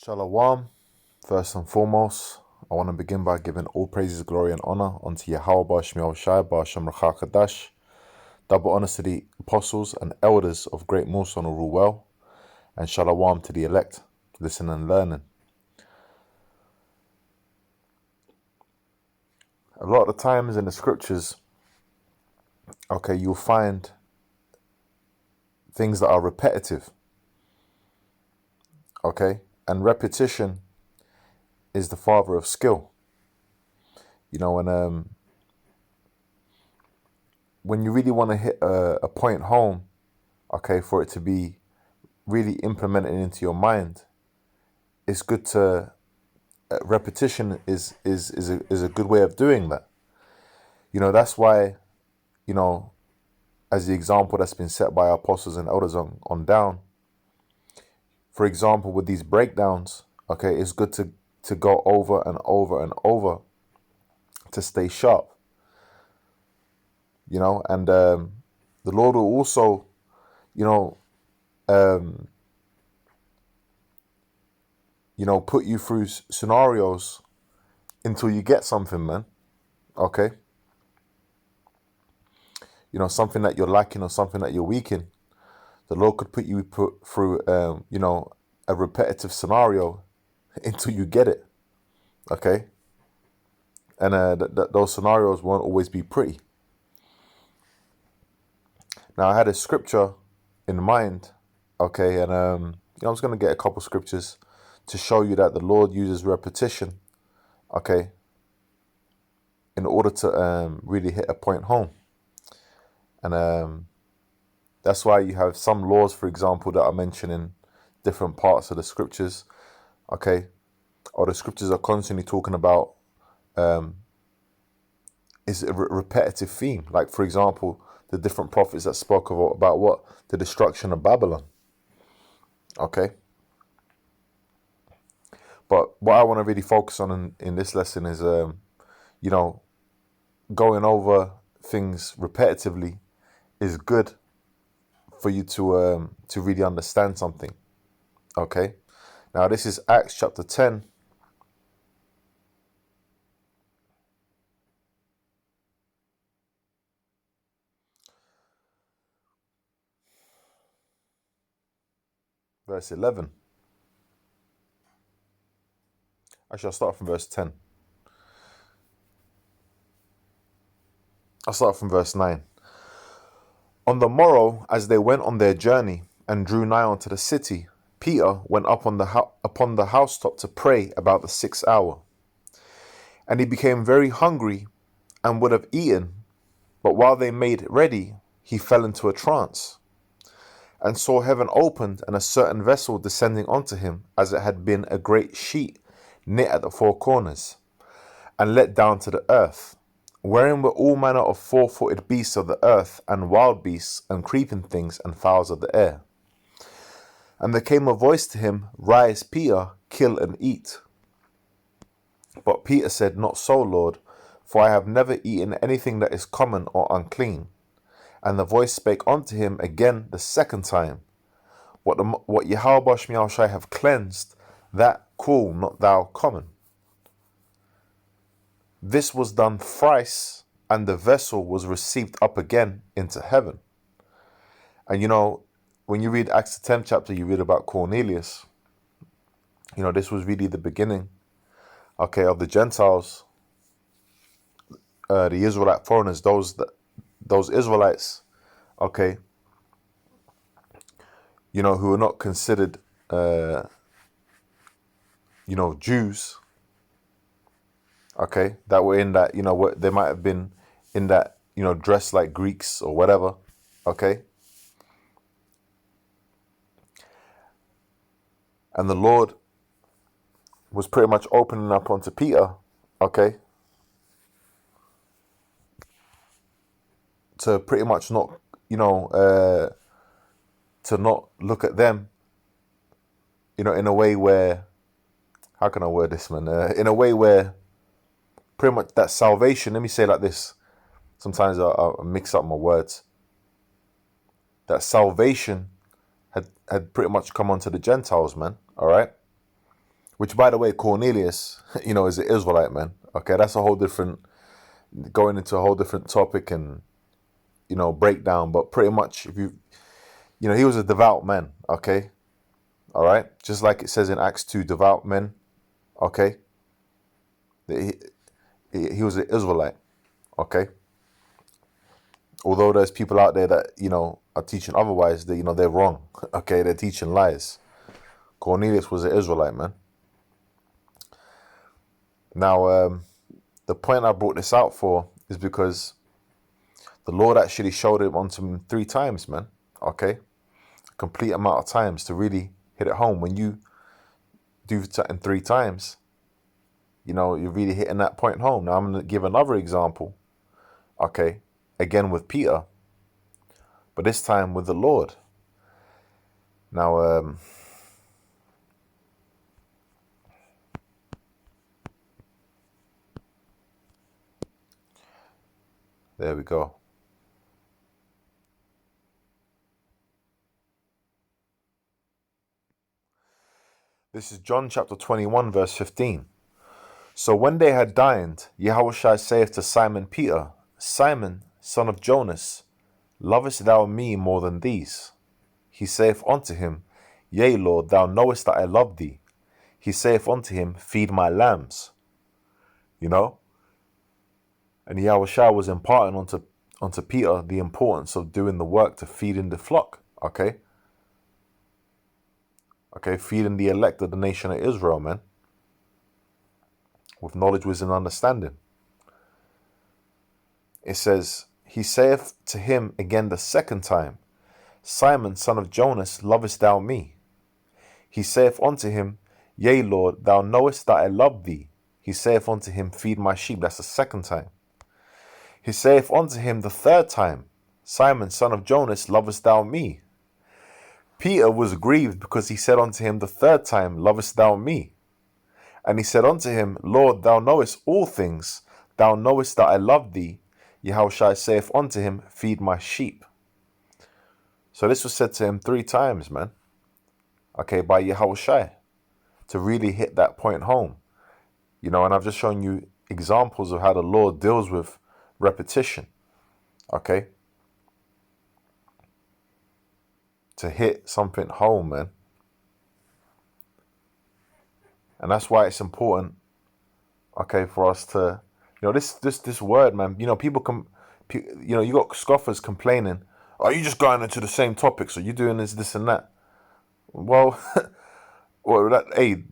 Shalom. First and foremost, I want to begin by giving all praises, glory, and honor unto Yahweh Shmiel Shai Ba'Shem Rachah Kadash. Double honors to the apostles and elders of Great Millstone who rule well, and shalom to the elect, listening and learning. A lot of the times in the scriptures, you'll find things that are repetitive, and repetition is the father of skill. When you really want to hit a point home, for it to be really implemented into your mind, it's good to repetition is a good way of doing that. That's why, as the example that's been set by our apostles and elders on down. For example, with these breakdowns, it's good to go over and over and over to stay sharp. And the Lord will also, put you through scenarios until you get something, man. Something that you're lacking or something that you're weak in. The Lord could put you through, a repetitive scenario until you get it. And those scenarios won't always be pretty. Now, I had a scripture in mind, and I was going to get a couple scriptures to show you that the Lord uses repetition, in order to really hit a point home. And that's why you have some laws, for example, that are mentioned in different parts of the scriptures, or the scriptures are constantly talking about is a repetitive theme. Like, for example, the different prophets that spoke about what? The destruction of Babylon. But what I want to really focus on in this lesson is, going over things repetitively is good for you to really understand something. Now this is Acts chapter 10. Verse 11. Actually, I'll start from verse 10. I'll start from verse 9. On the morrow, as they went on their journey and drew nigh unto the city, Peter went up upon the housetop to pray about the 6th hour. And he became very hungry and would have eaten, but while they made ready, he fell into a trance, and saw heaven opened, and a certain vessel descending unto him, as it had been a great sheet knit at the four corners, and let down to the earth, wherein were all manner of four-footed beasts of the earth, and wild beasts, and creeping things, and fowls of the air. And there came a voice to him, Rise, Peter, kill and eat. But Peter said, Not so, Lord, for I have never eaten anything that is common or unclean. And the voice spake unto him again the second time, What Yahweh Shmiel Shai have cleansed, that call not thou common. This was done thrice, and the vessel was received up again into heaven. And when you read Acts the 10th chapter, you read about Cornelius. This was really the beginning, of the Gentiles, the Israelite foreigners, those Israelites, who are not considered, Jews, that were in that, what they might have been in that, dressed like Greeks or whatever, And the Lord was pretty much opening up onto Peter, to pretty much not, to not look at them, in a way where, how can I word this, man? In a way where pretty much that salvation, let me say it like this. Sometimes I mix up my words. That salvation had pretty much come onto the Gentiles, man. All right. Which, by the way, Cornelius, is an Israelite, man. Okay, that's a whole different, going into a whole different topic and, breakdown. But pretty much, if he was a devout man, okay? All right? Just like it says in Acts 2, devout men, okay? He was an Israelite, okay? Although there's people out there that, are teaching otherwise, that, they're wrong, okay? They're teaching lies. Cornelius was an Israelite, man. Now, the point I brought this out for is because the Lord actually showed it onto him 3 times, man. Okay? A complete amount of times to really hit it home. When you do something 3 times, you're really hitting that point home. Now, I'm going to give another example. Okay? Again with Peter. But this time with the Lord. Now, there we go. This is John chapter 21, verse 15. So when they had dined, Yahushua saith to Simon Peter, Simon, son of Jonas, lovest thou me more than these? He saith unto him, Yea, Lord, thou knowest that I love thee. He saith unto him, Feed my lambs. And Yahushua was imparting onto Peter the importance of doing the work to feeding the flock. Okay, feeding the elect of the nation of Israel, man. With knowledge, wisdom, and understanding. It says, He saith to him again the second time, Simon, son of Jonas, lovest thou me? He saith unto him, Yea, Lord, thou knowest that I love thee. He saith unto him, Feed my sheep. That's the second time. He saith unto him the third time, Simon, son of Jonas, lovest thou me? Peter was grieved because he said unto him the third time, Lovest thou me? And he said unto him, Lord, thou knowest all things. Thou knowest that I love thee. Yahushua saith unto him, Feed my sheep. So this was said to him 3 times, man. Okay, by Yahushua. To really hit that point home. And I've just shown you examples of how the Lord deals with repetition. Okay? To hit something home, man. And that's why it's important, okay, for us to, this word, man. People you got scoffers complaining, are you just going into the same topics? Are you doing this and that? Well, hey,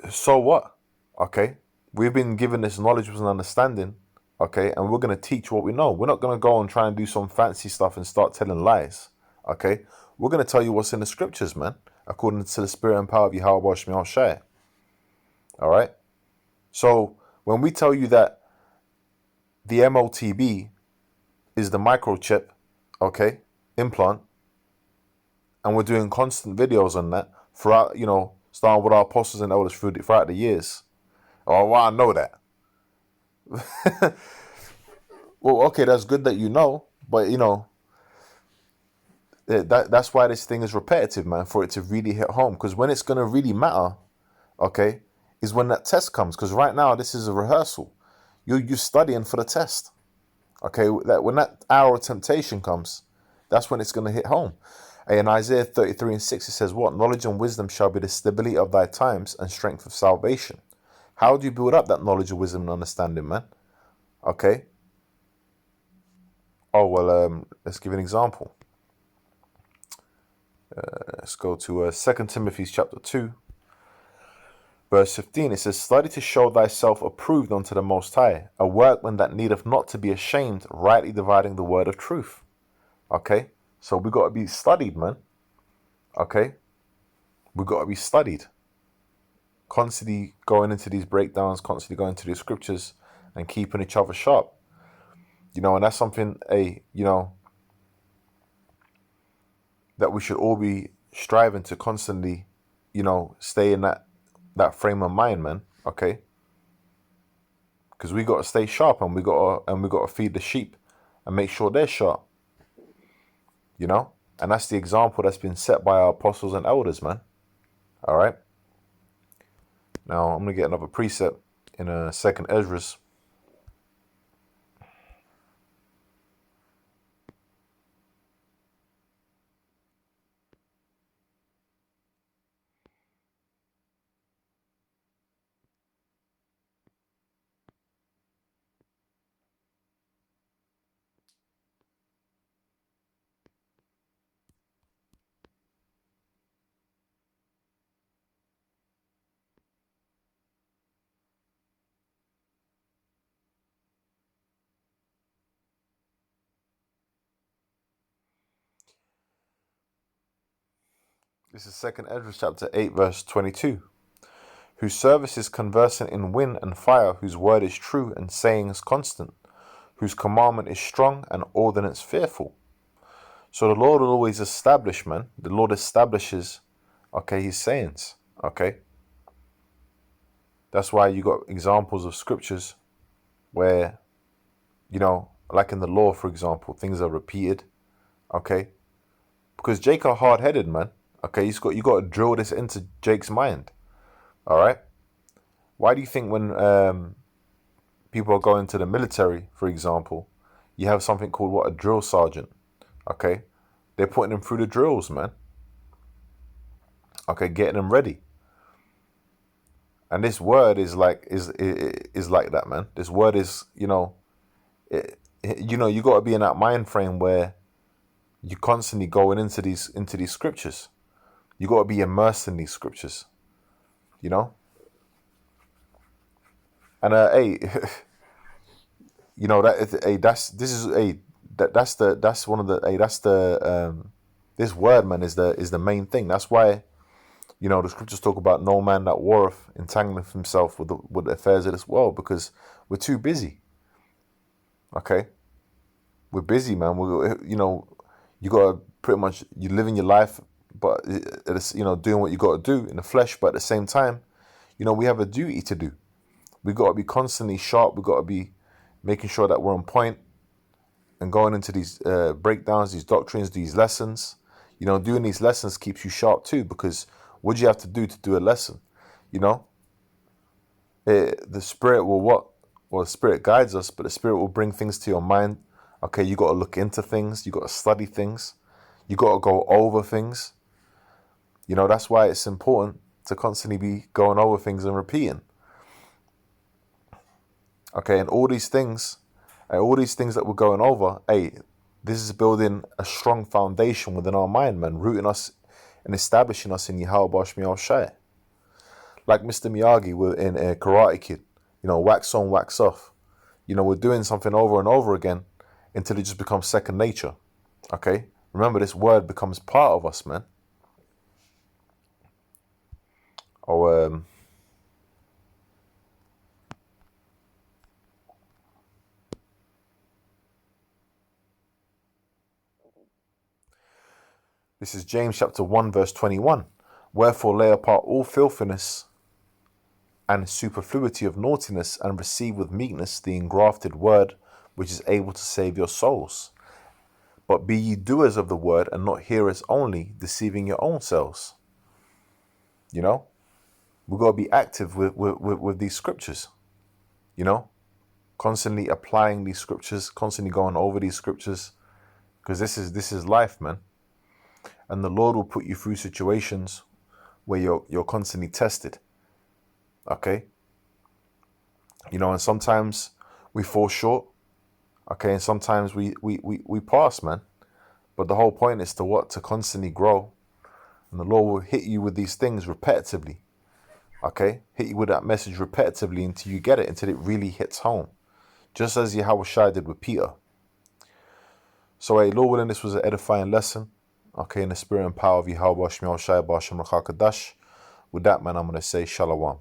so what? Okay, we've been given this knowledge and understanding, okay, and we're going to teach what we know. We're not going to go and try and do some fancy stuff and start telling lies, okay? We're going to tell you what's in the scriptures, man, according to the spirit and power of Yahweh Shemiel Shai. All right? So when we tell you that the MOTB is the microchip, okay, implant, and we're doing constant videos on that throughout, starting with our apostles and elders throughout the years. Oh, well, I know that. Well, okay, that's good that you know, but that's why this thing is repetitive, man, for it to really hit home. Because when it's going to really matter, okay, is when that test comes. Because right now, this is a rehearsal. You're studying for the test. Okay, when that hour of temptation comes, that's when it's going to hit home. In Isaiah 33:6, it says, What? Knowledge and wisdom shall be the stability of thy times and strength of salvation. How do you build up that knowledge, wisdom, and understanding, man? Okay. Oh, well, let's give an example. Let's go to 2 Timothy chapter 2, verse 15. It says, Study to show thyself approved unto the Most High, a workman that needeth not to be ashamed, rightly dividing the word of truth. Okay? So we got to be studied, man. Okay? We got to be studied. Constantly going into these breakdowns, constantly going to these scriptures and keeping each other sharp. And that's something, that we should all be striving to constantly, stay in that frame of mind, man. Okay? Because we got to stay sharp and we got to feed the sheep and make sure they're sharp. And that's the example that's been set by our apostles and elders, man. All right? Now I'm going to get another precept in a second Esdras. This is second Esdras chapter 8 verse 22. Whose service is conversant in wind and fire, whose word is true and sayings constant, whose commandment is strong and ordinance fearful. So the Lord will always establish, man. The Lord establishes, okay, his sayings, okay? That's why you got examples of scriptures where, you know, like in the law, for example, things are repeated, okay? Because Jake are hard-headed, man. Okay, you got to drill this into Jake's mind, all right? Why do you think when people are going to the military, for example, you have something called what, a drill sergeant, okay? They're putting them through the drills, man. Okay, getting them ready. And this word is like that, man. This word is, you know, you got to be in that mind frame where you're constantly going into these scriptures. You got to be immersed in these scriptures, you know. And hey, you know this word, man, is the main thing. That's why, you know, the scriptures talk about no man that warreth entangleth himself with the affairs of this world, because we're too busy. Okay, we're busy, man. You know, you gotta pretty much, you living your life, but it's, you know, doing what you got to do in the flesh, but at the same time, you know, we have a duty to do. We got to be constantly sharp. We got to be making sure that we're on point and going into these breakdowns, these doctrines, these lessons. You know, doing these lessons keeps you sharp too, because what do you have to do a lesson? You know, the Spirit will what? Well, the Spirit guides us, but the Spirit will bring things to your mind. Okay, you got to look into things. You got to study things. You got to go over things. You know, that's why it's important to constantly be going over things and repeating. Okay, and all these things that we're going over, hey, this is building a strong foundation within our mind, man, rooting us and establishing us in Yahweh Shmi Shai. Like Mr. Miyagi in Karate Kid, you know, wax on, wax off. You know, we're doing something over and over again until it just becomes second nature. Okay? Remember, this word becomes part of us, man. This is James chapter 1 verse 21. Wherefore lay apart all filthiness and superfluity of naughtiness, and receive with meekness the engrafted word, which is able to save your souls. But be ye doers of the word, and not hearers only, deceiving your own selves. You know, we've got to be active with these scriptures. You know, constantly applying these scriptures, constantly going over these scriptures, because this is life, man. And the Lord will put you through situations where you're constantly tested. Okay? You know, and sometimes we fall short. Okay, and sometimes we pass, man. But the whole point is to what? To constantly grow. And the Lord will hit you with these things repetitively. Okay? Hit you with that message repetitively until you get it, until it really hits home. Just as Yahweh Shai did with Peter. So, hey, Lord willing, this was an edifying lesson. Okay, in the spirit and power of Yahweh Shmi Shai B'Hashem Rachakadash. With that, man, I'm going to say Shalom.